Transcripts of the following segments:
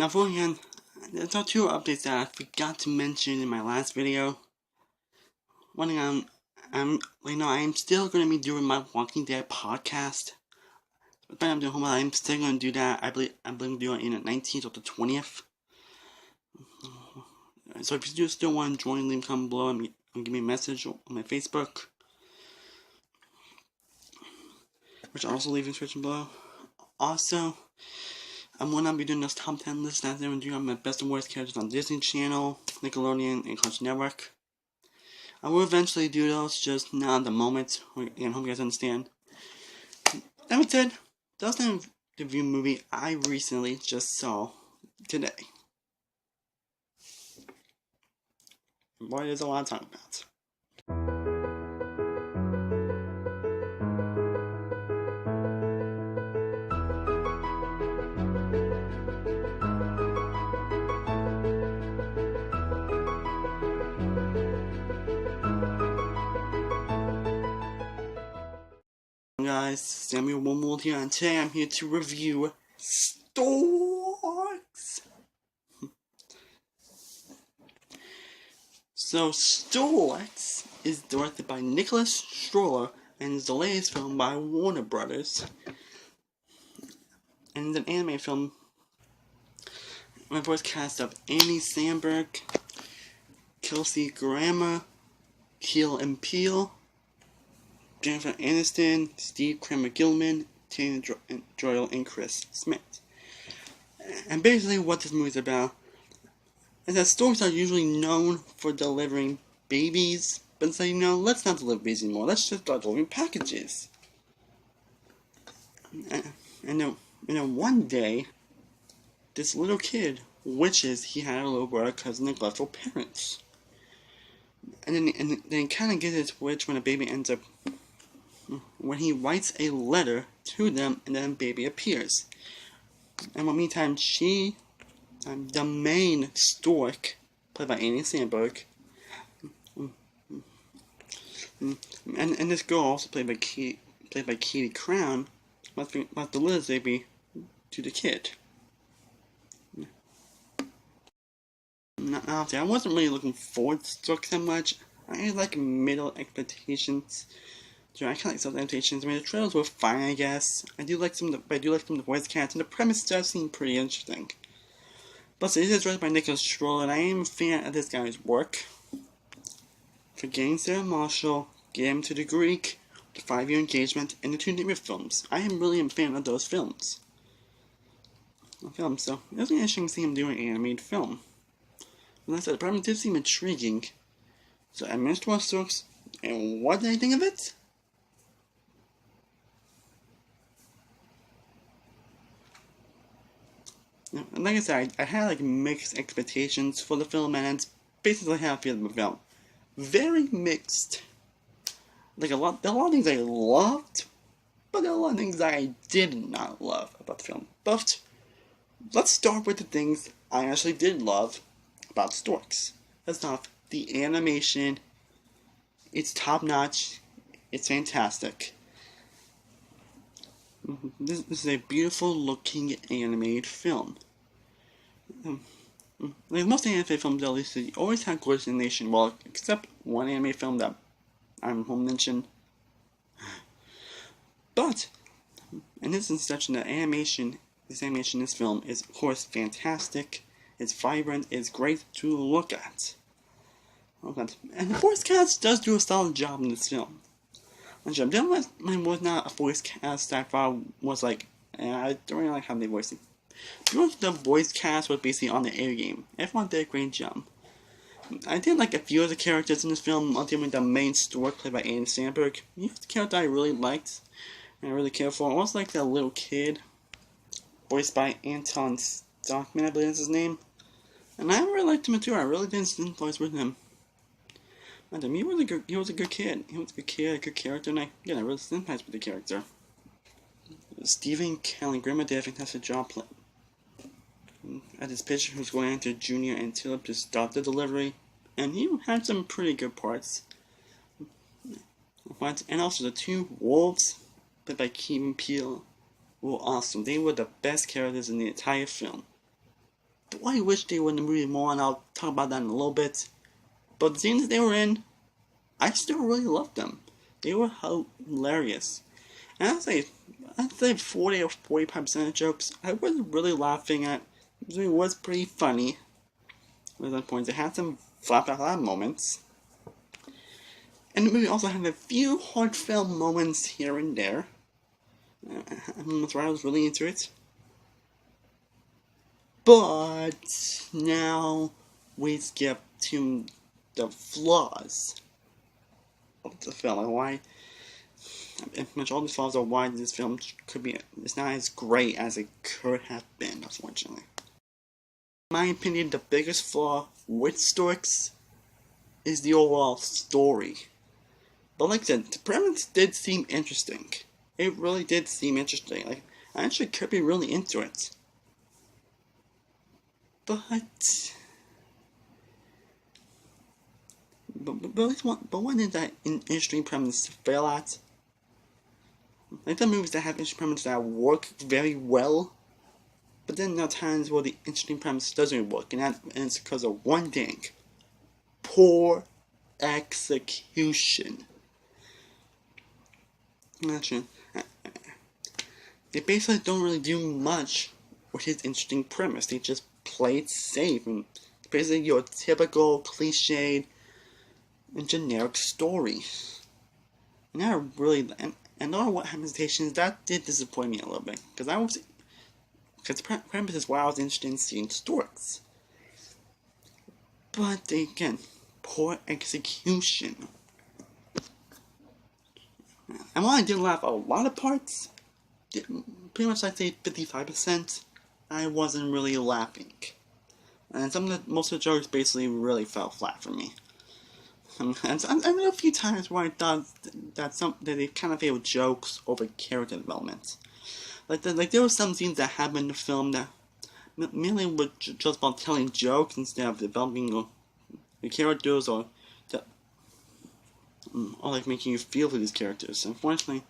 Now beforehand, there are two updates that I forgot to mention in my last video. One thing I'm still going to be doing my Walking Dead podcast. But I'm doing homework. I'm still going to do that. I believe I'm doing it in the 19th or the 20th. So if you do still want to join, leave a comment below and give me a message on my Facebook, which I'll also leave in the description below. Also, I'm going to be doing this top 10 list that I'm going to do on my best and worst characters on Disney Channel, Nickelodeon, and Cartoon Network. I will eventually do those, just not at the moment, and I hope you guys understand. That being said, that's the review movie I recently just saw today. Boy, there's a lot to talk about. Guys, Samuel Womold here, and today I'm here to review Storks. So, Storks is directed by Nicholas Stroller and is the latest film by Warner Brothers. And it's an anime film with a voice cast of Andy Samberg, Kelsey Grammer, Keel and Peele, Jennifer Aniston, Steve Kramer-Gilman, Tana Doyle, and Chris Smith. And basically what this movie is about is that storks are usually known for delivering babies, but it's like, let's not deliver babies anymore, let's just start delivering packages. And then one day, this little kid wishes he had a little brother because of neglectful parents. And then he kind of gets his wish when a baby ends up, when he writes a letter to them, and then a baby appears. And in the meantime, the main stork, played by Andy Samberg, and this girl, also played by Katie Crown, must deliver the baby to the kid. Now, I wasn't really looking forward to Storks that much. I had like middle expectations. So I kind of like some adaptations. I mean, the trailers were fine, I guess. I do like some of the voice cast, and the premise does seem pretty interesting. Plus, it is directed by Nicholas Stroller, and I am a fan of this guy's work. For Getting Sarah Marshall, Get Him to the Greek, The 5-Year Engagement, and the 2 Neighbor films. I am really a fan of those films. So it was interesting to see him do an animated film. Like I said, the premise did seem intriguing. So I managed to watch Storks, and what did I think of it? And like I said, I had like mixed expectations for the film, and it's basically how I feel about the film. Very mixed. Like there are a lot of things I loved, but there are a lot of things I did not love about the film. But let's start with the things I actually did love about Storks. Let's start off. The animation, it's top notch. It's fantastic. This is a beautiful looking animated film. Like most animated films, at least, they always have gorgeous animation. Well, except one anime film that I won't mention. But in this instance, this animation in this film is, of course, fantastic. It's vibrant. It's great to look at. And the voice cast does do a solid job in this film. Mine was not a voice cast that I thought was like, I don't really like how they voiced it. Because the voice cast was basically on the air game. Everyone did a great job. I did like a few of the characters in this film, ultimately the main stork played by Andy Samberg. He was the character I really liked, and I really cared for. I also like that little kid, voiced by Anton Stockman, I believe is his name. And I really liked him too. I really didn't sympathize with him. He was a good kid. He was a good kid, a good character, and I really sympathized with the character. Stephen Grammer did a fantastic job at his pitch, who's going after Junior and Tillip to stop the delivery, and he had some pretty good parts. And also the 2 wolves, played by Key and Peele, were awesome. They were the best characters in the entire film. boy, I wish they were in the movie more, and I'll talk about that in a little bit. But the scenes they were in, I still really loved them. They were hilarious. And I'd say 40 or 45% of the jokes I wasn't really laughing at. It was pretty funny. At some points, it had some flap out loud moments. And the movie also had a few heartfelt moments here and there. That's why I was really into it. But now we skip to the flaws of the film, and why all these flaws are why this film it's not as great as it could have been, unfortunately. In my opinion, the biggest flaw with Storks is the overall story. But like I said, the premise did seem interesting. It really did seem interesting. Like, I actually could be really into it. But what did that interesting premise fail at? Like the movies that have interesting premises that work very well, but then there are times where the interesting premise doesn't work, and it's because of one thing: poor execution. Actually, they basically don't really do much with his interesting premise. They just play it safe, and basically your typical cliched and generic story. And I really, and all what hesitations, that did disappoint me a little bit, because the premise is why I was interested in seeing Storks. But again, poor execution. And while I did laugh at a lot of parts, pretty much I'd say 55%, I wasn't really laughing. And most of the jokes basically really fell flat for me. And there were a few times where I thought that they kind of failed jokes over character development. Like there were some scenes that happened in the film that mainly were just about telling jokes instead of developing the characters or like making you feel for these characters. Unfortunately,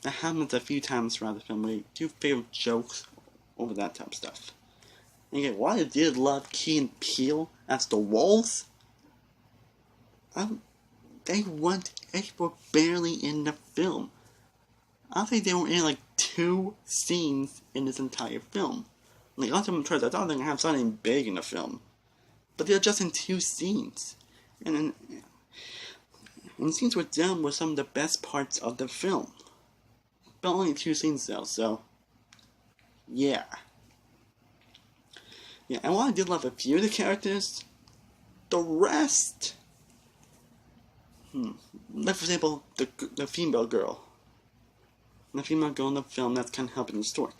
that happens a few times throughout the film where you do favor jokes over that type of stuff. And again, while I did love Key and Peele as the Wolves, they were barely in the film. I think they were in like 2 scenes in this entire film. Like, I thought they were going to have something big in the film, but they're just in 2 scenes. And the scenes with them were some of the best parts of the film. But only 2 scenes though, so yeah. Yeah, and while I did love a few of the characters, the rest, like for example, the female girl. The female girl in the film that's kind of helping the story.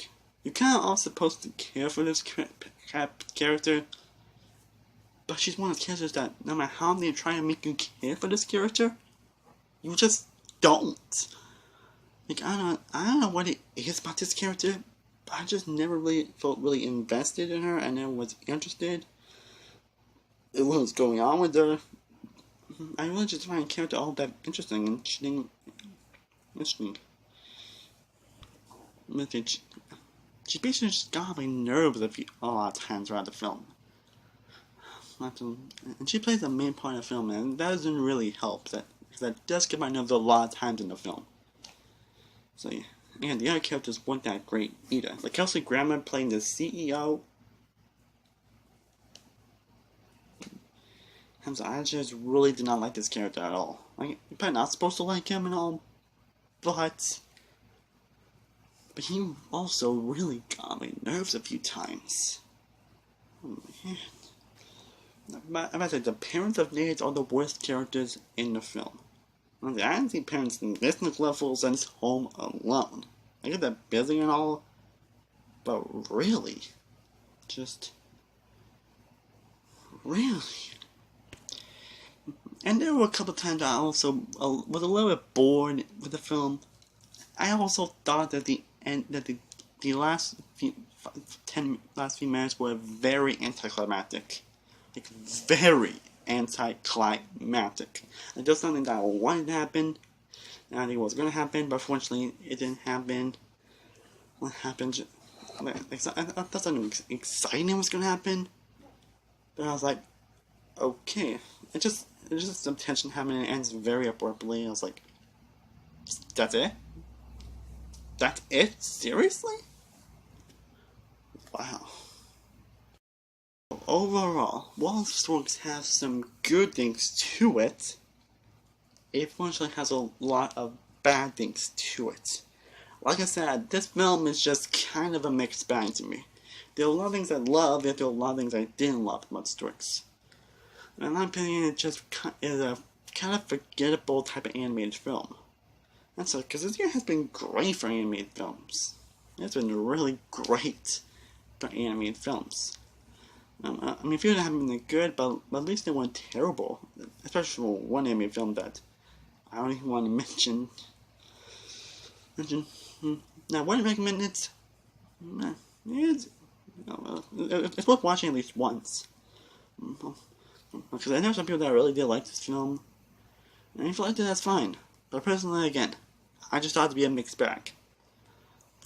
You're kind of all supposed to care for this character, but she's one of the characters that no matter how they try to make you care for this character, you just don't. Like, I don't know what it is about this character, but I just never really felt really invested in her. I never was interested in what was going on with her. I really just find the character all that interesting and interesting. She basically just got on my nerves a lot of times throughout the film. And she plays the main part of the film, and that doesn't really help. That does get my nerves a lot of times in the film. So yeah, and the other characters weren't that great either. Like Kelsey Grammer playing the CEO. And so I just really did not like this character at all. Like, you're probably not supposed to like him and all, but he also really got my nerves a few times. Oh man. I must say, the parents of Nate are the worst characters in the film. I didn't see parents in this level since Home Alone. I get that busy and all, but really, just really. And there were a couple times I also was a little bit bored with the film. I also thought that the last few minutes were very anticlimactic. Like, very anticlimactic. Like, there's something that I wanted to happen, and I think it was going to happen, but fortunately, it didn't happen. What happened? I thought something exciting was going to happen, And I was like, okay. It's just some tension happening and it ends very abruptly. I was like, that's it? That's it? Seriously? Wow. Overall, while Storks has some good things to it, it unfortunately has a lot of bad things to it. Like I said, this film is just kind of a mixed bag to me. There are a lot of things I love, yet there are a lot of things I didn't love about Storks. In my opinion, it just is a kind of forgettable type of animated film. That's because this year has been great for animated films. It's been really great for animated films. I mean, a few of them haven't been good, but at least they weren't terrible. Especially for one animated film that I don't even want to mention. Now, I wouldn't recommend it. It's worth watching at least once. Because I know some people that really did like this film. And if you liked it, that's fine. But personally, again, I just thought it to be a mixed bag.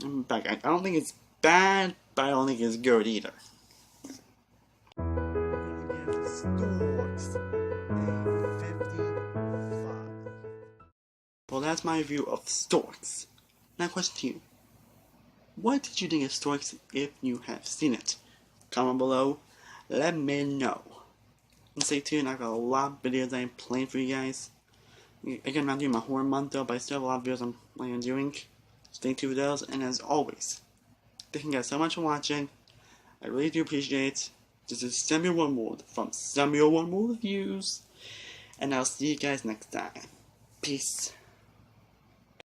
In fact, I don't think it's bad, but I don't think it's good either. We're gonna give Storks a 55. Well, that's my review of Storks. Now, question to you. What did you think of Storks if you have seen it? Comment below, let me know. And stay tuned, I've got a lot of videos I'm playing for you guys. Again, I'm not doing my horror month though, but I still have a lot of videos I'm planning on doing. Stay tuned for those, and as always, thank you guys so much for watching. I really do appreciate it. This is Samuel Wormwood from Samuel Wormwood Reviews, and I'll see you guys next time. Peace.